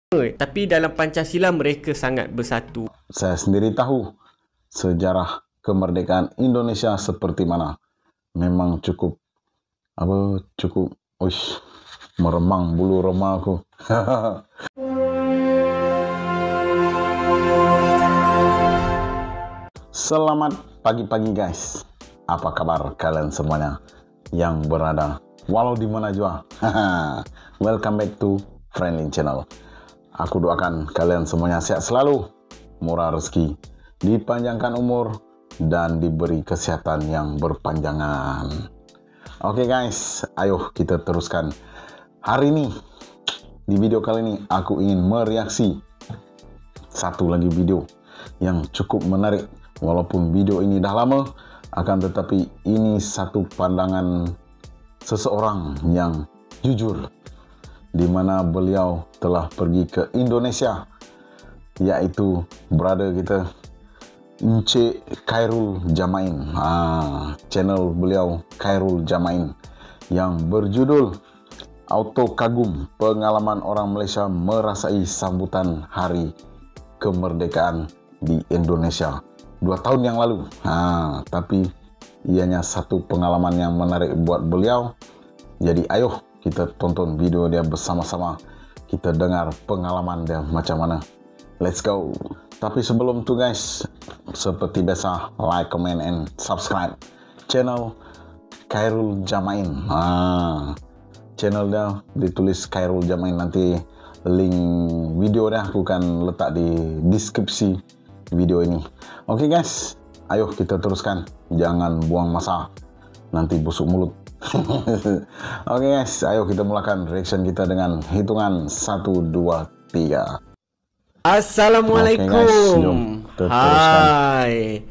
tapi dalam Pancasila mereka sangat bersatu. Saya sendiri tahu sejarah kemerdekaan Indonesia seperti mana. Memang cukup meremang bulu roma aku. Selamat pagi-pagi guys. Apa kabar kalian semuanya yang berada walau di mana jua. Welcome back to Friendly Channel. Aku doakan kalian semuanya sehat selalu, murah rezeki, dipanjangkan umur, dan diberi kesehatan yang berpanjangan. Oke guys, ayo kita teruskan. Hari ini, di video kali ini, aku ingin mereaksi satu lagi video yang cukup menarik. Walaupun video ini dah lama, akan tetapi ini satu pandangan seseorang yang jujur, di mana beliau telah pergi ke Indonesia, yaitu brother kita Encik Khairul Jamain. Channel beliau Khairul Jamain yang berjudul Auto Kagum Pengalaman Orang Malaysia Merasai Sambutan Hari Kemerdekaan di Indonesia 2 tahun yang lalu. Tapi ianya satu pengalaman yang menarik buat beliau. Jadi ayo kita tonton video dia bersama-sama. Kita dengar pengalaman dia macam mana. Let's go. Tapi sebelum itu guys, seperti biasa, like, comment, and subscribe channel Khairul Jamain. Channel dia ditulis Khairul Jamain. Nanti link video dia aku akan letak di deskripsi video ini. Oke guys, ayo kita teruskan. Jangan buang masa, nanti busuk mulut. Oke guys, ayo kita mulakan reaction kita dengan hitungan 1, 2, 3. Assalamualaikum. Oke guys, jom kita teruskan. Hai.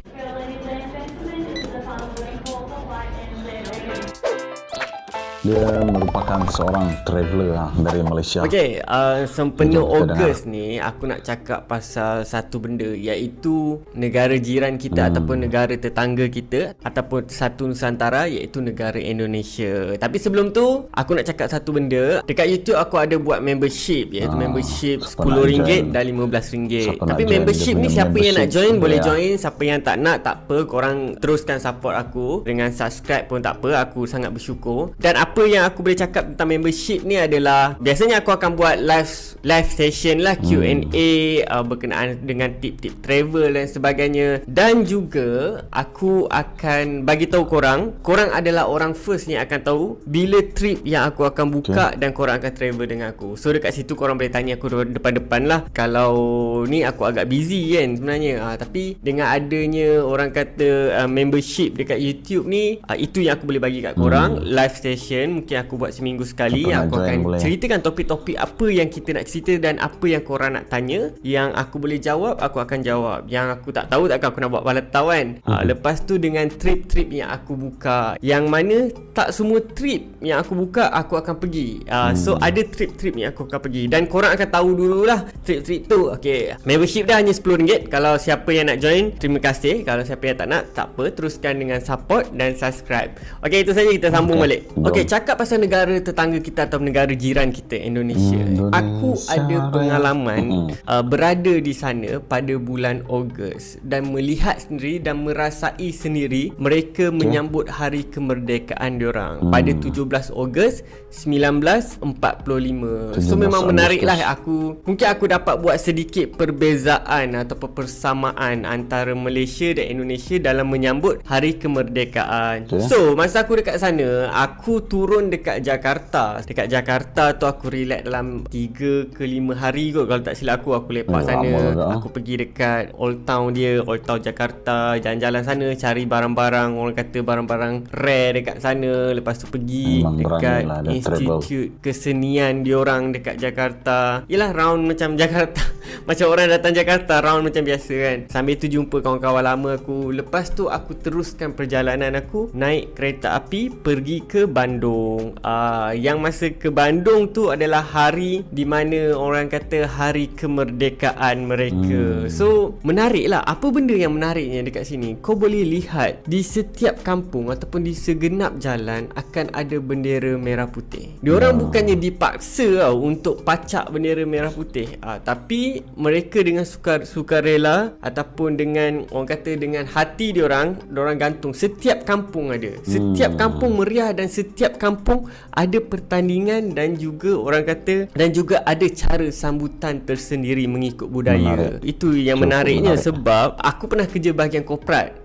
Dia merupakan seorang traveler dari Malaysia. Okey, sempena Jom kita Ogos ni aku nak cakap pasal satu benda, iaitu negara jiran kita ataupun negara tetangga kita ataupun satu Nusantara, iaitu negara Indonesia. Tapi sebelum tu aku nak cakap satu benda. Dekat YouTube aku ada buat membership, iaitu membership RM10 dan RM15. Tapi membership ni siapa yang nak join boleh join, siapa yang tak nak tak apa, korang teruskan support aku dengan subscribe pun tak apa, aku sangat bersyukur. Dan apa yang aku boleh cakap tentang membership ni adalah, biasanya aku akan buat live session lah, Q&A berkenaan dengan tip-tip travel dan sebagainya. Dan juga aku akan bagi tahu korang adalah orang first yang akan tahu bila trip yang aku akan buka, dan korang akan travel dengan aku. So dekat situ korang boleh tanya aku depan-depan lah. Kalau ni aku agak busy kan sebenarnya, tapi dengan adanya orang kata membership dekat YouTube ni, itu yang aku boleh bagi kat korang. Live session mungkin aku buat seminggu sekali. Aku akan ceritakan topik-topik apa yang kita nak cerita dan apa yang korang nak tanya. Yang aku boleh jawab, aku akan jawab. Yang aku tak tahu, takkan aku nak buat kepala tahu kan. Lepas tu dengan trip-trip yang aku buka, yang mana tak semua trip yang aku buka aku akan pergi. So ada trip-trip yang aku akan pergi, dan korang akan tahu dululah trip-trip tu. Okay, membership dah hanya RM10. Kalau siapa yang nak join, terima kasih. Kalau siapa yang tak nak, tak apa, teruskan dengan support dan subscribe. Okay, itu saja, kita sambung balik. Okay, cakap pasal negara tetangga kita atau negara jiran kita, Indonesia. Aku ada pengalaman berada di sana pada bulan Ogos dan melihat sendiri dan merasai sendiri mereka menyambut hari kemerdekaan diorang pada 17 Ogos 1945. So memang menarik lah. Mungkin aku dapat buat sedikit perbezaan atau persamaan antara Malaysia dan Indonesia dalam menyambut hari kemerdekaan. So masa aku dekat sana, aku turun dekat Jakarta. Dekat Jakarta tu aku relax dalam 3 ke 5 hari kot. Kalau tak silap aku lepak sana. Aku pergi dekat Old Town dia, Old Town Jakarta, jalan-jalan sana, cari barang-barang, orang kata barang-barang rare dekat sana. Lepas tu pergi dekat Institut Kesenian diorang dekat Jakarta. Yelah, round macam Jakarta macam orang datang Jakarta, round macam biasa kan. Sambil tu jumpa kawan-kawan lama aku. Lepas tu aku teruskan perjalanan aku naik kereta api pergi ke Bandung. Bandung. Yang masa ke Bandung tu adalah hari di mana orang kata hari kemerdekaan mereka. So menarik lah. Apa benda yang menariknya dekat sini? Kau boleh lihat di setiap kampung ataupun di segenap jalan akan ada bendera merah putih. Diorang bukannya dipaksa untuk pacak bendera merah putih, tapi mereka dengan sukarela ataupun dengan orang kata dengan hati diorang gantung. Setiap kampung ada. Setiap kampung meriah dan setiap kampung ada pertandingan dan juga orang kata dan juga ada cara sambutan tersendiri mengikut budaya. Itu yang menariknya sebab aku pernah kerja bahagian korporat.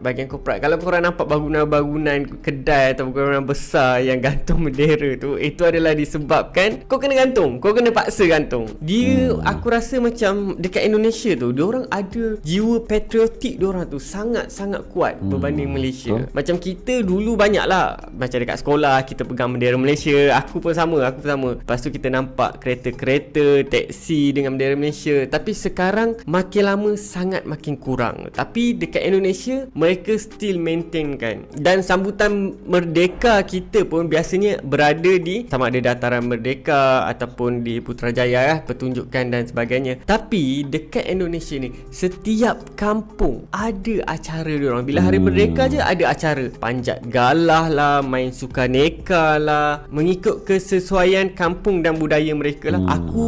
Kalau korang nampak bangunan-bangunan kedai atau bangunan besar yang gantung bendera tu, itu adalah disebabkan kau kena gantung. Kau kena paksa gantung. Dia aku rasa macam dekat Indonesia tu diorang ada jiwa patriotik diorang tu sangat-sangat kuat berbanding Malaysia. Macam kita dulu banyak lah, macam dekat sekolah kita pegang bendera Malaysia. Aku pun sama. Lepas tu kita nampak kereta-kereta, teksi dengan bendera Malaysia. Tapi sekarang makin lama sangat makin kurang. Tapi dekat Indonesia mereka still maintain kan. Dan sambutan merdeka kita pun biasanya berada di sama ada Dataran Merdeka ataupun di Putrajaya pertunjukan dan sebagainya. Tapi dekat Indonesia ni setiap kampung ada acara diorang. Bila hari merdeka je ada acara. Panjat galah lah, main sukaneka lah, mengikut kesesuaian kampung dan budaya mereka lah.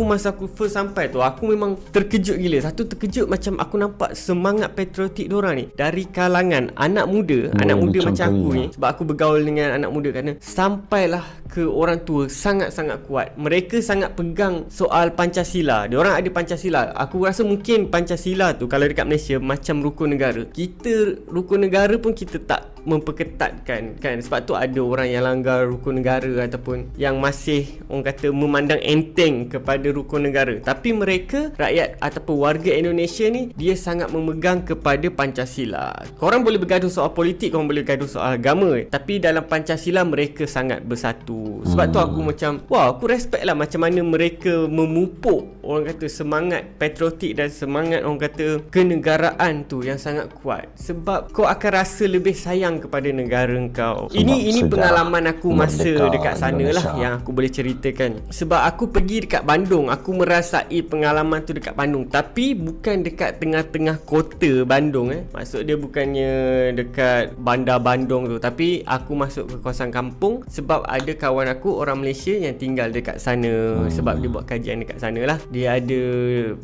Masa aku first sampai tu, aku memang terkejut gila. Satu terkejut macam aku nampak semangat patriotik diorang ni dari kalangan anak muda macam aku ni. Sebab aku bergaul dengan anak muda kerana sampailah ke orang tua sangat-sangat kuat. Mereka sangat pegang soal Pancasila. Diorang ada Pancasila. Aku rasa mungkin Pancasila tu kalau dekat Malaysia macam rukun negara. Kita rukun negara pun kita tak memperketatkan kan. Sebab tu ada orang yang langgar rukun negara ataupun yang masih orang kata memandang enteng kepada rukun negara. Tapi mereka, rakyat ataupun warga Indonesia ni, dia sangat memegang kepada Pancasila. Korang boleh bergaduh soal politik, korang boleh bergaduh soal agama, tapi dalam Pancasila mereka sangat bersatu. Sebab tu aku macam aku respect lah macam mana mereka memupuk orang kata semangat patriotik dan semangat orang kata kenegaraan tu yang sangat kuat. Sebab kau akan rasa lebih sayang kepada negara kau. Ini pengalaman aku masa dekat sana Indonesia lah yang aku boleh ceritakan. Sebab aku pergi dekat Bandung, aku merasai pengalaman tu dekat Bandung, tapi bukan dekat tengah-tengah kota Bandung Maksud dia bukannya dekat bandar Bandung tu, tapi aku masuk ke kawasan kampung sebab ada kawan aku orang Malaysia yang tinggal dekat sana. Sebab dia buat kajian dekat sana lah. Dia ada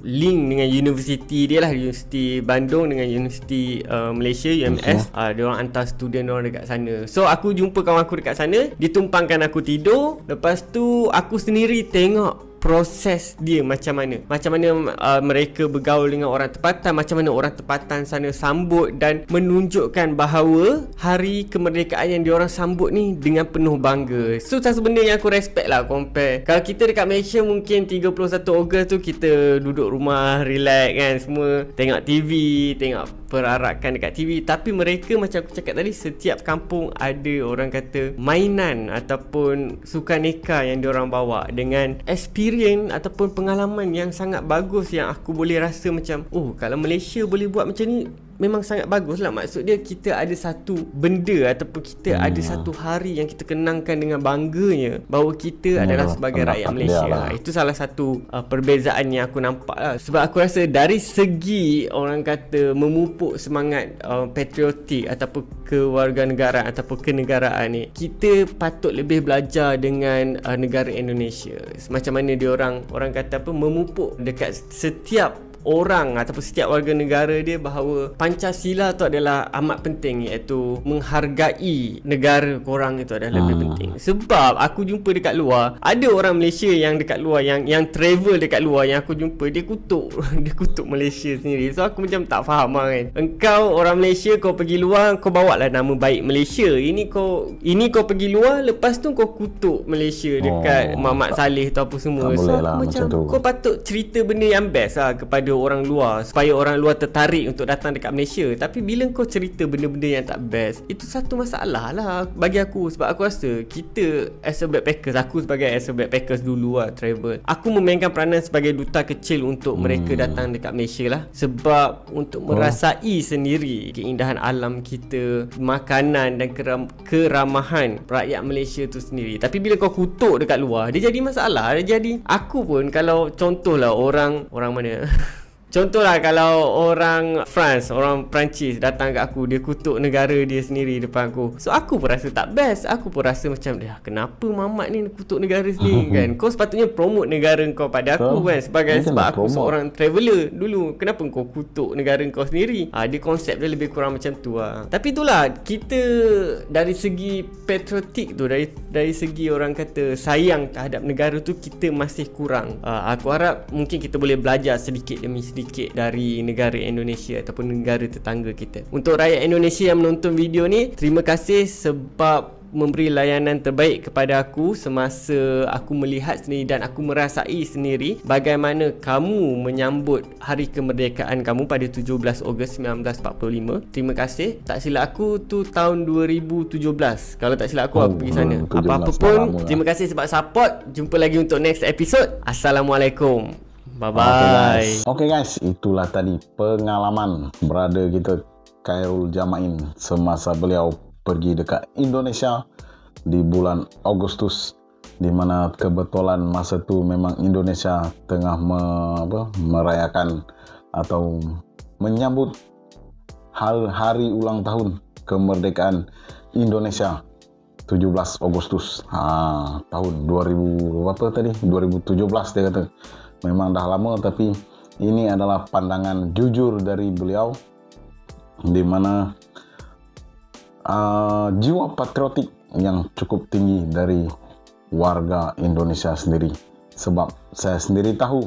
link dengan universiti dia lah, Universiti Bandung dengan Universiti Malaysia UMS. Dia orang hantar student orang dekat sana. So aku jumpa kawan aku dekat sana, dia tumpangkan aku tidur. Lepas tu aku sendiri tengok proses dia macam mana mereka bergaul dengan orang tempatan, macam mana orang tempatan sana sambut dan menunjukkan bahawa hari kemerdekaan yang diorang sambut ni dengan penuh bangga. So satu benda yang aku respect lah compare. Kalau kita dekat Malaysia mungkin 31 Ogos tu kita duduk rumah relax kan, semua tengok TV, tengok perarakan dekat TV. Tapi mereka macam aku cakap tadi, setiap kampung ada orang kata mainan ataupun sukaneka yang diorang bawa dengan experience ataupun pengalaman yang sangat bagus yang aku boleh rasa macam kalau Malaysia boleh buat macam ni memang sangat bagus lah. Maksud dia kita ada satu benda ataupun kita ada satu hari yang kita kenangkan dengan bangganya bahawa kita adalah sebagai rakyat Malaysia lah. Itu salah satu perbezaan yang aku nampak lah. Sebab aku rasa dari segi orang kata memupuk semangat patriotik ataupun kewarganegaraan ataupun kenegaraan ni, kita patut lebih belajar dengan negara Indonesia. Macam mana dia orang kata memupuk dekat setiap orang ataupun setiap warga negara dia bahawa Pancasila tu adalah amat penting, iaitu menghargai negara korang itu adalah lebih penting. Sebab aku jumpa dekat luar, ada orang Malaysia yang dekat luar yang travel dekat luar yang aku jumpa, dia kutuk Malaysia sendiri. So aku macam tak faham lah kan. Engkau orang Malaysia, kau pergi luar, kau bawa lah nama baik Malaysia. Ini kau pergi luar, lepas tu kau kutuk Malaysia dekat Muhammad Saleh tu apa semua. So aku macam kau patut cerita benda yang best lah kepada kepada orang luar supaya orang luar tertarik untuk datang dekat Malaysia. Tapi bila kau cerita benda-benda yang tak best, itu satu masalah lah bagi aku. Sebab aku rasa kita as a backpackers, aku sebagai as a backpackers dulu lah travel, aku memainkan peranan sebagai duta kecil untuk mereka datang dekat Malaysia lah. Sebab untuk merasai sendiri keindahan alam kita, makanan dan keramahan rakyat Malaysia tu sendiri. Tapi bila kau kutuk dekat luar, dia jadi masalah. Dia jadi, aku pun kalau contohlah orang mana contohlah kalau orang France, orang Perancis datang kat aku, dia kutuk negara dia sendiri depan aku. So aku pun rasa tak best. Aku pun rasa macam, kenapa mamat ni kutuk negara sendiri kan? Kau sepatutnya promote negara kau pada aku kan, sebab aku seorang traveller dulu. Kenapa kau kutuk negara kau sendiri? Dia konsep dia lebih kurang macam tu lah. Tapi itulah, kita dari segi patriotik tu, dari segi orang kata sayang terhadap negara tu, kita masih kurang. Aku harap mungkin kita boleh belajar sedikit demi sedikit dari negara Indonesia ataupun negara tetangga kita. Untuk rakyat Indonesia yang menonton video ni, terima kasih sebab memberi layanan terbaik kepada aku semasa aku melihat sendiri dan aku merasai sendiri bagaimana kamu menyambut hari kemerdekaan kamu pada 17 Ogos 1945. Terima kasih. Tak silap aku tu tahun 2017. Kalau tak silap aku pergi sana. Apa-apa pun, terima kasih sebab support. Jumpa lagi untuk next episode. Assalamualaikum. Bye-bye. Okay guys, itulah tadi pengalaman brother kita Khairul Jamain semasa beliau pergi dekat Indonesia di bulan Agustus, di mana kebetulan masa tu memang Indonesia tengah merayakan atau menyambut hari ulang tahun kemerdekaan Indonesia 17 Agustus tahun 2017 dia kata. Memang dah lama, tapi ini adalah pandangan jujur dari beliau, di mana jiwa patriotik yang cukup tinggi dari warga Indonesia sendiri. Sebab saya sendiri tahu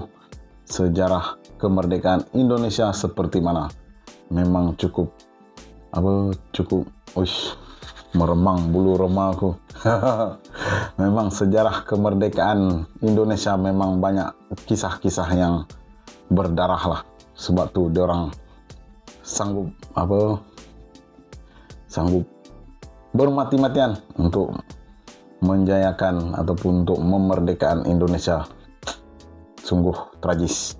sejarah kemerdekaan Indonesia seperti mana. Memang cukup meremang bulu roma aku. Memang sejarah kemerdekaan Indonesia memang banyak kisah-kisah yang berdarah lah. Sebab tu diorang sanggup bermati-matian untuk menjayakan ataupun untuk memerdekakan Indonesia. Sungguh tragis.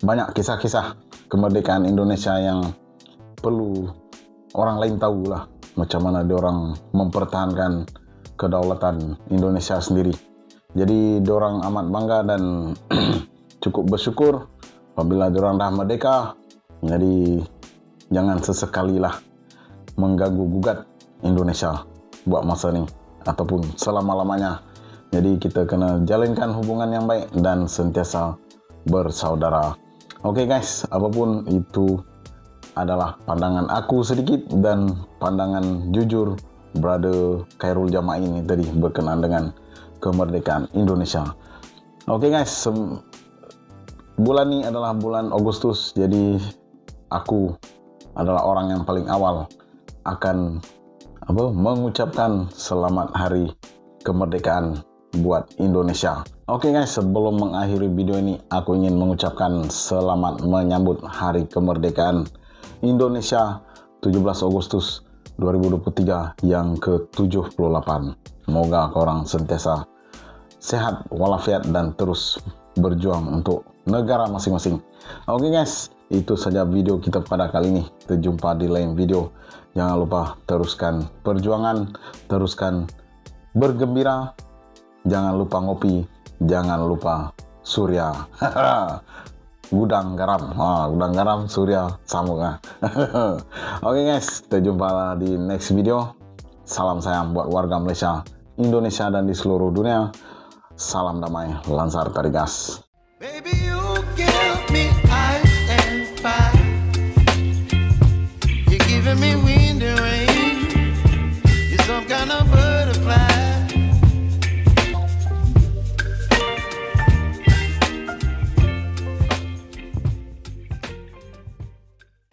Banyak kisah-kisah kemerdekaan Indonesia yang perlu orang lain tahu lah, macam mana diorang mempertahankan kedaulatan Indonesia sendiri. Jadi diorang amat bangga dan cukup bersyukur apabila diorang dah merdeka. Jadi jangan sesekali lah mengganggu gugat Indonesia buat masa ni ataupun selama-lamanya. Jadi kita kena jalinkan hubungan yang baik dan sentiasa bersaudara. Oke guys, apapun itu adalah pandangan aku sedikit dan pandangan jujur brother Khairul Jamain ini tadi berkenaan dengan kemerdekaan Indonesia. Oke guys, bulan ini adalah bulan Agustus, jadi aku adalah orang yang paling awal akan mengucapkan selamat hari kemerdekaan buat Indonesia. Oke guys, sebelum mengakhiri video ini, aku ingin mengucapkan selamat menyambut hari kemerdekaan Indonesia 17 Agustus 2023 yang ke-78. Semoga korang sentiasa sehat walafiat dan terus berjuang untuk negara masing-masing. Oke guys, itu saja video kita pada kali ini. Kita jumpa di lain video. Jangan lupa teruskan perjuangan, teruskan bergembira, jangan lupa ngopi, jangan lupa surya. Gudang garam surya sambung. Oke guys, kita jumpa di next video. Salam sayang buat warga Malaysia, Indonesia dan di seluruh dunia. Salam damai, Lansar Tarigas. Baby.